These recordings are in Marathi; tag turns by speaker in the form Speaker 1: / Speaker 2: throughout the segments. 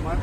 Speaker 1: चला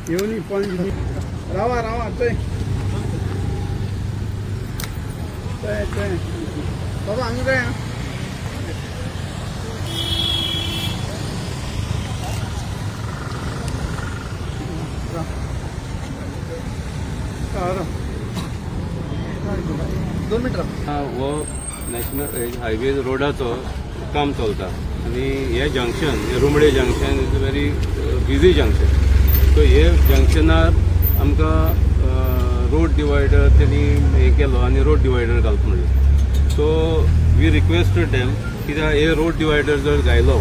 Speaker 1: येऊन पण रावा रावा बाबा आम्ही काय दोन मिनिट
Speaker 2: वो नॅशनल हायवे रोडाचो काम चलता आणि हे जंक्शन हे Rumde junction is a very busy junction. So हे जंक्शनार आमकां रोड डिवायडर त्यांनी हे केलो आणि रोड डिवायडर घालप म्हणलें. सो वी रिक्वेस्टेड देम कित्याक हे रोड डिवायडर जर घायलो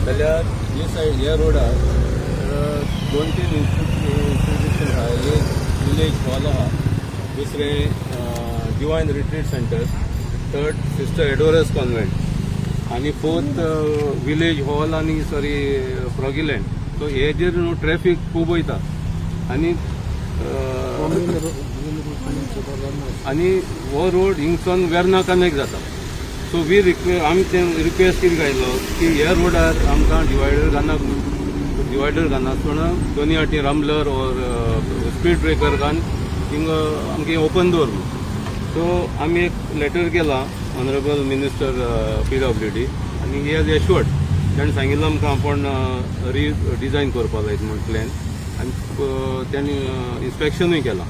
Speaker 2: जाल्यार हे सायड ह्या रोडार 2-3 इंस्टिट्यूशन आहा. एक विलेज हॉल आहा, दुसरें divine retreat centre, third sister adorers convent आणि फोर्थ विलेज हॉल आणि फ्रॉगिलँड. सो हेजेर न्हू ट्रॅफिक खूब वयता आणि हो रोड हिंगसून वेर्ना कनेक्ट जाता. सो वी आमी रिक्वेस्ट कितें घायलो की ह्या रोडार आमकां डिवायडर घालनासतना दोनी वाटी रमलर ऑर स्पीड ब्रेकर घालून थिंगा आमकां ओपन दवर. सो आमी एक लेटर केला ऑनरेबल मिनिस्टर PWD आणि ही हॅज एश्युअर्ड ताणें सांगिल्लें आमकां आपण रिडिजायन करपाक लायक म्हण प्लॅन आणि त्यांनी इन्स्पेक्शनूय केलां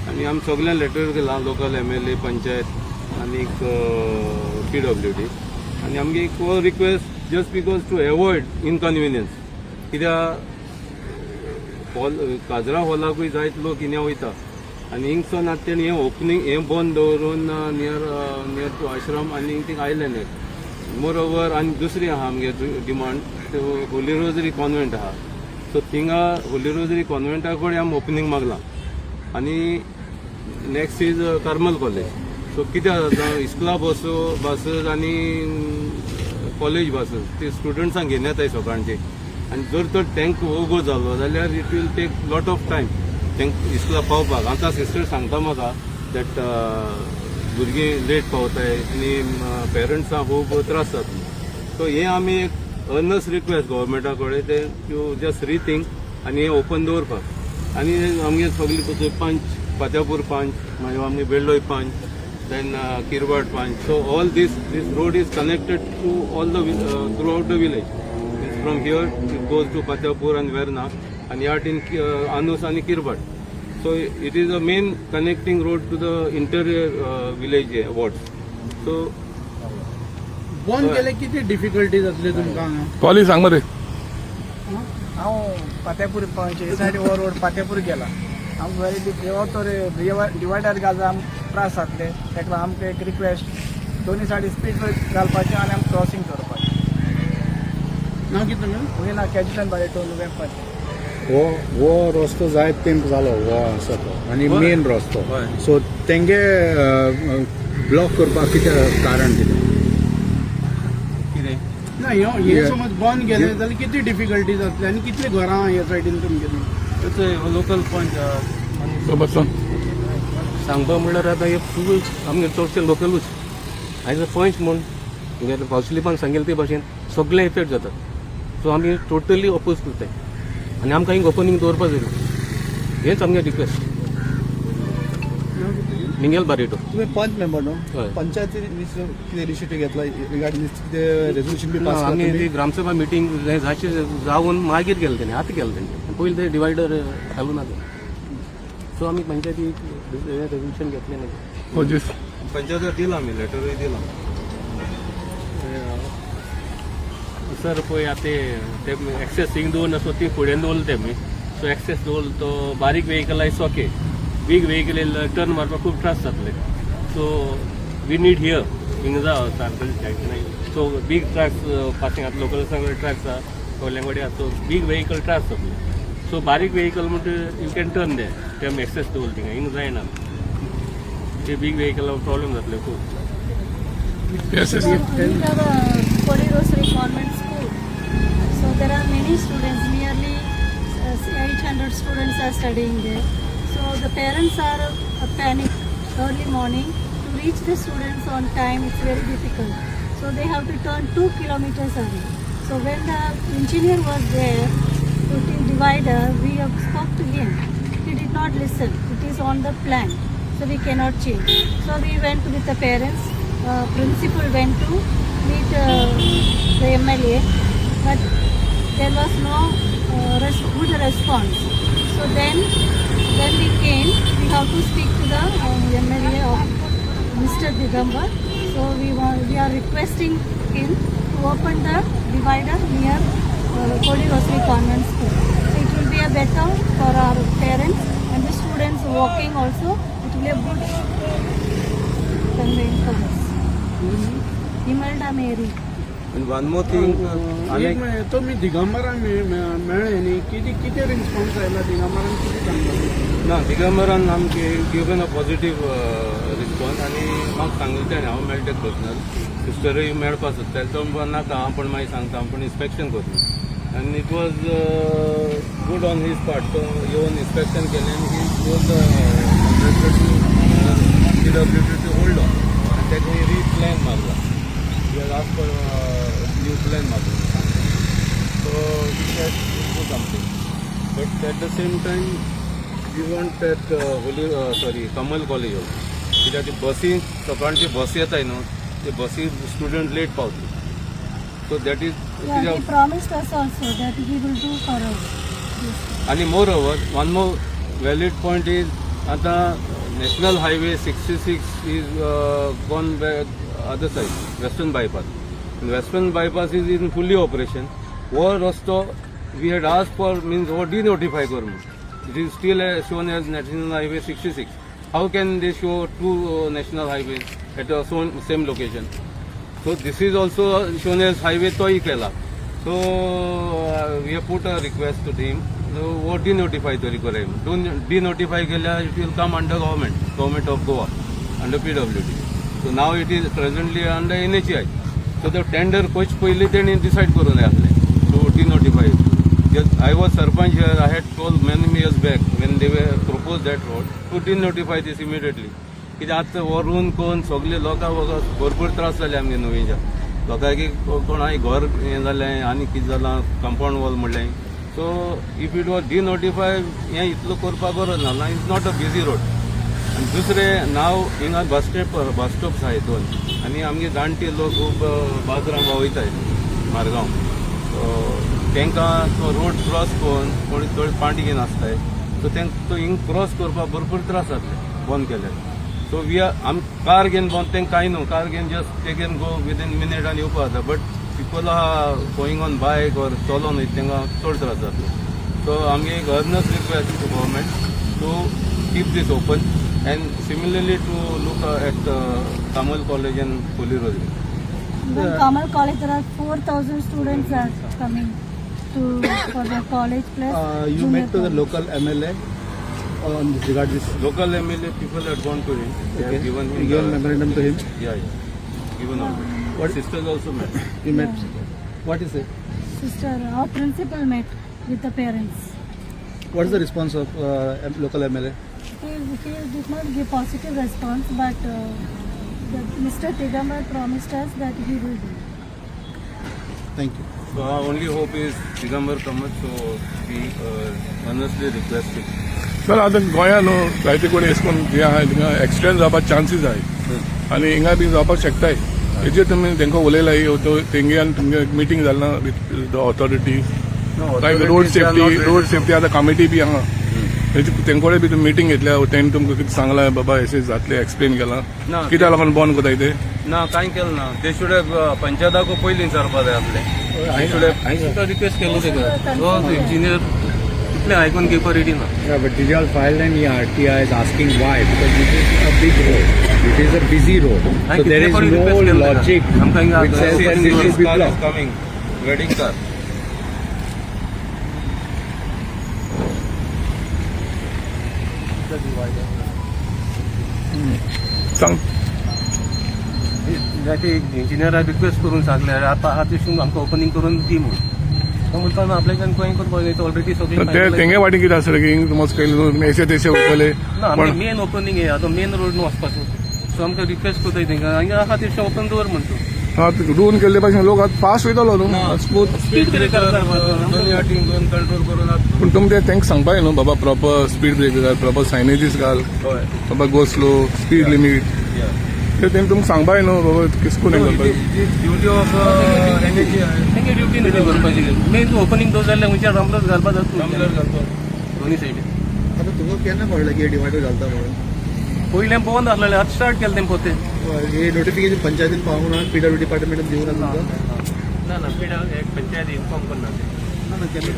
Speaker 2: आणि आमी सगळ्यांक लेटर केलां लोकल MLA पंचायत आणि PWD आणि आमगे एक request just because to avoid inconvenience कित्याक काजरा हॉलाकूय जायत लोक हिंगा वयता आणि हिंगसून आतां तेणी हें ओपनिंग हें बंद दवरून नियर टू आश्रम आनी थिंग आयले न्ही. मोर ओवर आनी दुसरी आहा आमगे डिमांड होली रोजरी कॉन्वेंट आहा. सो थिंगा होली रोजरी कॉन्वेंटा कडेन आमी ओपनिंग मागलां आणि next is Carmel college. So कित्याक जाता इस्कुला बसीस आनी कॉलेज बसीस ते स्टुडंट्सांक घेवन येताय सकाळचे आणि जर तर टँक ओगो जालो जाल्यार it will take lot of time तांकां इस्कुला पावपाक. आतां सिस्टर सांगता म्हाका दॅट भुरगीं लेट पावताय आनी पेरंट्सांक खूब त्रास जाता. सो हे आमी एक अर्नस्ट रिक्वेस्ट गव्हर्मेंटा कडेन ते टू जस्ट रिथिंक आनी हें ओपन दवरपाक. आनी आमगे सगळी पंच फात्यापूर पंच मागीर आमगे बेळ्ळोय पंच देन किरवाड पंच. So all these road is connected to all the throughout the village. From here it goes to Fatyapur आनी वेर्ना आणि ह्या वाटेन आनूस आणि Kirwad. So it is a main connecting road to the interior village wards. So
Speaker 1: बंद केले किती डिफिकल्टी जातली तुमकां?
Speaker 3: कॉलेज सांग मरे.
Speaker 4: हांव फात्यापूर पंच सायड हो रोड फात्यापूर गेला. आमकां वेरी तो डिवायडर घालता आमकां त्रास जातले. ताका आमकां एक रिक्वेस्ट दोनी सायडी स्पीड घालपाचें आनी आमकां क्रॉसींग करपाचें.
Speaker 1: नांव कितें तुमगें?
Speaker 4: वयना कॅजिटन बाय टोल वेपाचें.
Speaker 5: वो रस्तो जायत तेंप जालो हो आसा तो आनी मेन रस्तो. सो तेंगे ब्लॉक करपाक कितें कारण कितें?
Speaker 1: ना हे समज बंद गेले जाल्यार किती डिफिकल्टी जातली आनी कितले घरां ह्या सायडीन तुमगेली?
Speaker 2: लोकल पंच सांगपा म्हणल्यार आतां हे फूल आमगे चडशे लोकलूच आयज पंच म्हूण तुमगे कावन्सिलीपान सांगिल्ले ते भाशेन सगळे इफेक्ट जातात. सो आमी टोटली ऑपोज करताय आणि आमकां हिंग ओपनिंग दवरपा जाय. हेच आमगे रिक्वेस्ट. मिंगेल बारेटो.
Speaker 6: तुम्ही पंच मेंबर न्हू?
Speaker 2: हय.
Speaker 6: पंचायती कितें इनिशिएटीव घेतला रिगार्डिंग कितें रेजोल्यूशन बी पास
Speaker 2: आमी ती ग्रामसभा मिटींग जावन मागीर गेले तेणी आतां केलें तेणी पयलीं ते डिवायडर घालून आतां. सो आमी पंचायती रेजोल्यूशन घेतलें नाही. पंचायतीर दिलां आमी लेटरूय दिलां. सर पळय आतां ते एक्सेस हिंग दवरना सो ती फुडें दवरले तेमी. सो एक्सेस दवरलो तो बारीक वेहिकल आयज ओके. बीग वेहिकल टर्न मारपाक खूब त्रास जातले. सो वी नीड हियर हिंग जावं सारकें. सो बीग ट्रक्स पासिंग आतां लोकल सगळे ट्रक्स आहा
Speaker 3: कोल्यांगवाडी आसा बीग व्हेकल त्रास सगळे सो बारीक व्हेकल म्हणटा यू कॅन टर्न दे ते एक्सेस दवरल थिंगा हिंग जायना ते बीग व्हेकल प्रॉब्लेम जातले खूब
Speaker 7: Yes, yes.
Speaker 8: We have a Holy Rosary Convent School. So there are many students, nearly 800 students are studying there. So the parents are panic early morning to reach the students on time. It's very difficult. So they have to turn 2 kilometers away. So when the engineer was there, putting divider, we have spoke to him. He did not listen. It is on the plan. So we cannot change. So we went with the parents. Principal went to meet the MLA, but there was no good response. So then when we came, we have to speak to the MLA of Mr. Digambar. So we are requesting him to open the divider near Holy Rosary Convent School. So it will be a better for our parents and the students walking also. It will be a good conveyance for us. Imelda Mary.
Speaker 2: And one more thing,
Speaker 1: एक तो मी दिगंबरान मेळ्ळे न्ही किती रिस्पॉन्स आयला दिगंबरान किती सांगता
Speaker 2: ना दिगंबरान आमचे गिवन अ पॉझिटिव्ह रिस्पॉन्स आनी म्हाका सांगिल्लें हांव मेळटा पर्सनल सिस्टरूय मेळपा सोदताले तो म्हणपाक नाका हांव पण मागीर सांगता हांव पण इन्स्पेक्शन करता आनी it was good on his part तो येवन इन्स्पेक्शन केलें आनी he was PWD to hold on आनी ताका रिप्लॅन मारला he has asked for new plan marking. So he said we'll do something. But at the same time, we want that Kamal College also. कित्याक ती बसी सकाळची बस येताय न्हू ते बसी स्टुडंट लेट पावता so that
Speaker 8: Yeah, he promised us also that he will do for us. Yes.
Speaker 2: आणि moreover one more valid point is आता national highway 66 is gone other side, Western Bypass. And Western Bypass is in fully operation. Or Rosto, we had asked for, means, or denotify government. It is still shown as National Highway 66. How can they show two national highways at the same location? So this is also shown as Highway Toy Kela. So we have put a request to him. Or denotify to require him. Don't denotify Kela, it will come under government of Goa, under PWD. So now it is presently under NHI. So the tender coach पयली तेणी decide करून आसले to denotify it. Just I was Sarpanch here. I had told many years back when they were proposed that road to denotify this immediately. कित्याक आतां व्हरून कोण सगळे लोकांक भरपूर त्रास जाले आमगे नुवेंच्या लोकांक कोण हांवें घर हें जालें आनी कितें जालां कंपाउंड वॉल म्हणलें सो इफ इट वॉज डिनोटिफाय हें इतलो करपाक गरज ना it's not a busy road आनी दुसरें नाव हिंगा बस स्टॉप्स आहाय दोन आनी आमगे जाणटे लोक खूब बाजरांक वयताय मारगांव सो तांकां तो रोड क्रॉस करून कोणी थोडे पांटी घेवन आसताय सो तांकां तो हिंग क्रॉस करपाक भरपूर त्रास जातले बंद केले सो वी आर कार घेवन बंद तांकां कांय न्हू कार घेवन जस्ट ते कॅन गो विदीन मिनीट आनी येवपा जाता बट पीपल आहा गोईंग ऑन बायक ऑर चलोन वयता तांकां चड त्रास जातले सो आमगे एक earnest request to government to keep this open and similarly to look at Kamal College and Holy Rosary.
Speaker 8: In Kamal College, there are 4,000 students are coming for the college plus.
Speaker 6: You
Speaker 8: junior
Speaker 6: met to the
Speaker 8: college.
Speaker 6: local MLA on regard this.
Speaker 2: Local MLA people had gone to him. They
Speaker 6: Okay.
Speaker 2: have given
Speaker 6: You
Speaker 2: him
Speaker 6: given memorandum to him.
Speaker 2: Yeah. Given all.
Speaker 6: What
Speaker 2: Sisters also met.
Speaker 6: you met? What is it?
Speaker 8: Sister, our principal met with the parents.
Speaker 6: What is the response of local MLA?
Speaker 8: He did not give positive response, but Mr. Digambar promised us that he will do.
Speaker 6: Thank you.
Speaker 2: So our only hope is Digambar comes. So we earnestly request him.
Speaker 7: Sir आता गोंयान जायते कोणी अशें करून जे आहाय थिंगा एक्सिडेंट जावपाक चान्सीस आहाय आनी हिंगा बी जावपाक शकताय हेजेर तुमी तांकां उलयलाय तेंगे आनी तुमगे meeting Jalna with the authority road safety आतां कमिटी बी आहा तेंकोडे बी तुम्ही मिटींग घेतल्या तेणी तुमकां कितें सांगलां बाबा अशें जातलें एक्सप्लेन केलां
Speaker 2: ना.
Speaker 7: कित्याक लागून बंद कोताय ते
Speaker 2: ना कांय केलें ना ते शुड पंचायताको पयलीं विचारपा जाय आसलें हांवें सुद्दां रिक्वेस्ट केलो तेका तो इंजिनियर इतलें आयकून घेवपा रेडी ना
Speaker 5: Yeah, but did you all file any RTI is asking why? Because this is a big road. It is a busy road. So there is no logic which says that this should be blocked.
Speaker 2: coming wedding car
Speaker 7: सांग
Speaker 3: इंजिनियराक रिक्वेस्ट करून सांगल्यार आतां आहा तशें आमकां ओपनिंग करून दी म्हणून तो म्हणटा ना आपल्याच्यान खंय करपाक ऑलरेडी सगळें
Speaker 7: ते तेंगे वाटेन कितें आसलें की मस्कयले एशे तेशे वयतले
Speaker 3: ना आमगे मेन ओपनिंग हे आतां मेन रोड न्हू वचपाचो सो आमकां रिक्वेस्ट कोताय तेंकां हांगा आहा तशें ओपन दवर म्हणटा
Speaker 7: हा रुवन केल्ले भाशेन लोक आतां फास्ट वयतलो न्हू स्मूथ
Speaker 3: स्पीड ब्रेकर
Speaker 2: दोन्ही वाटेन दोन कंट्रोल करून आतां
Speaker 7: पूण तुमी ते तेंका सांगपाक न्हू बाबा प्रॉपर स्पीड ब्रेकर घाल प्रॉपर सायनेजीस घाल बाबा गो स्लो स्पीड लिमीट ते तेंका तुमकां सांगपाक न्हू बाबा किस करून हें करपाक
Speaker 2: ड्युटी ऑफ एनएची
Speaker 3: तेंगे ड्युटी न्ही ती करपाची मेन तूं ओपनिंग दवर जाल्यार खंयच्या रमलर घालपाक जाता
Speaker 2: रमलर घालतो
Speaker 3: दोन्ही सायडीन
Speaker 6: आता तुमकां केन्ना कळलें की डिवायडर घालता म्हणून
Speaker 3: पयलें बंद आसलेलें आतां स्टार्ट केलें तें पोते
Speaker 6: हे नोटिफिकेशन पंचायतीन पावूं ना पीडब्ल्यूडी डिपार्टमेंटान दिवं ना तुमकां
Speaker 3: ना पेडा एक पंचायत इन्फॉर्म करना
Speaker 6: ना ना केन्ना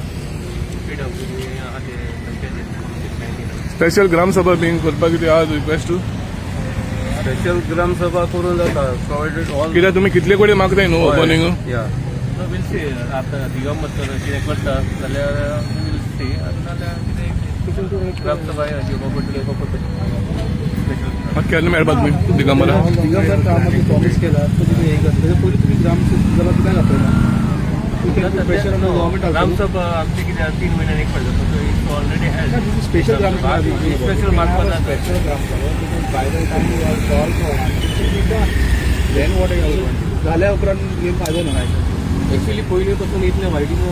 Speaker 3: पेडब्ल्यूडी आहा ते पंचायत इन्फॉर्म
Speaker 7: स्पेशल ग्राम सभा बीन करपाक कितें आहा रिक्वेस्ट
Speaker 2: स्पेशल ग्राम सभा करून जाता प्रोवायडेड ऑल
Speaker 7: कित्याक तुमी कितले कडेन मागताय न्हू ओपनिंग
Speaker 2: या
Speaker 3: विल सी आतां दिगंबर कितें करता जाल्यार विल सी नाल्यार कितें ग्राम सभा घेवपा पडटली
Speaker 7: केन्ना मेळपाक तुमी दिगंबरा
Speaker 6: दिगंबर कामाची प्रॉमिस केला तो तुम्ही हे करता त्याच्या पयलीं तुम्ही ग्राम सभा कित्याक घातलेला प्रेशर ऑन गव्हर्मेंट
Speaker 3: ग्राम सभा आमची कितें 3 म्हयन्यान एक फावट जाता इट्स ऑलरेडी हॅज
Speaker 6: स्पेशल ग्राम सभा
Speaker 3: स्पेशल मार्कपाक जाता
Speaker 6: स्पेशल ग्राम सभा देन वॉट झाल्या उपरांत हे फायदो ना
Speaker 3: एक्चुअली पयलीं पासून इतलें वायटींग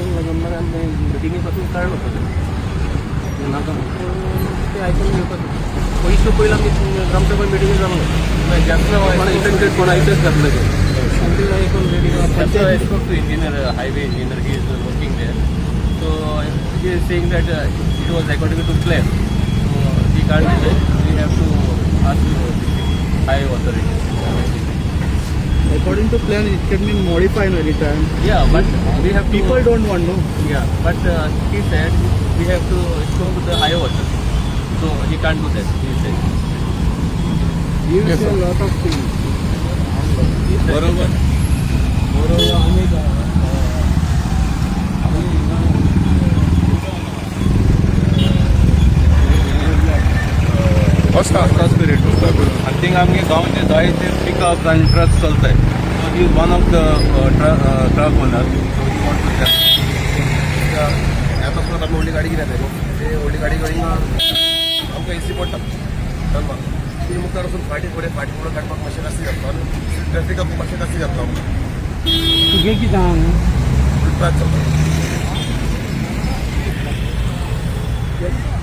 Speaker 3: मिटिंगे पासून काडलो नाका ते आयकून घेवपाक पयशे पयलीं आमी ग्रामसभा मिटिंगे जालो जास्त इफेक्टेड कोण आयटेच घातले ते engineer highway engineer he is working there so he is saying that it was according to plan we can't do that we have to ask high authority
Speaker 6: according to plan it can be modified anytime
Speaker 3: Yeah, but we have to,
Speaker 6: people don't want no
Speaker 3: Yeah, but he said we have to go to the higher water. So he can't do that. He said.
Speaker 1: You say a lot of things.
Speaker 2: बरोबर
Speaker 7: वचता
Speaker 2: स्पिरिट आनी थिंग आमगे गांवचे जायते पिकअप आनी ट्रक चलताय so he one of the truck owner
Speaker 6: आता परत आम्ही व्हडली गाडी कितें ते व्हडली गाडी कडेन आमकां एसी पडटा ती मुखार वचून फाटी फुडें काडपाक मातशें जास्ती जाता आनी ट्रॅफिकाक मातशें जास्ती जाता आमकां
Speaker 1: तुगे कितें आहा न्हू
Speaker 6: ट्रक चलता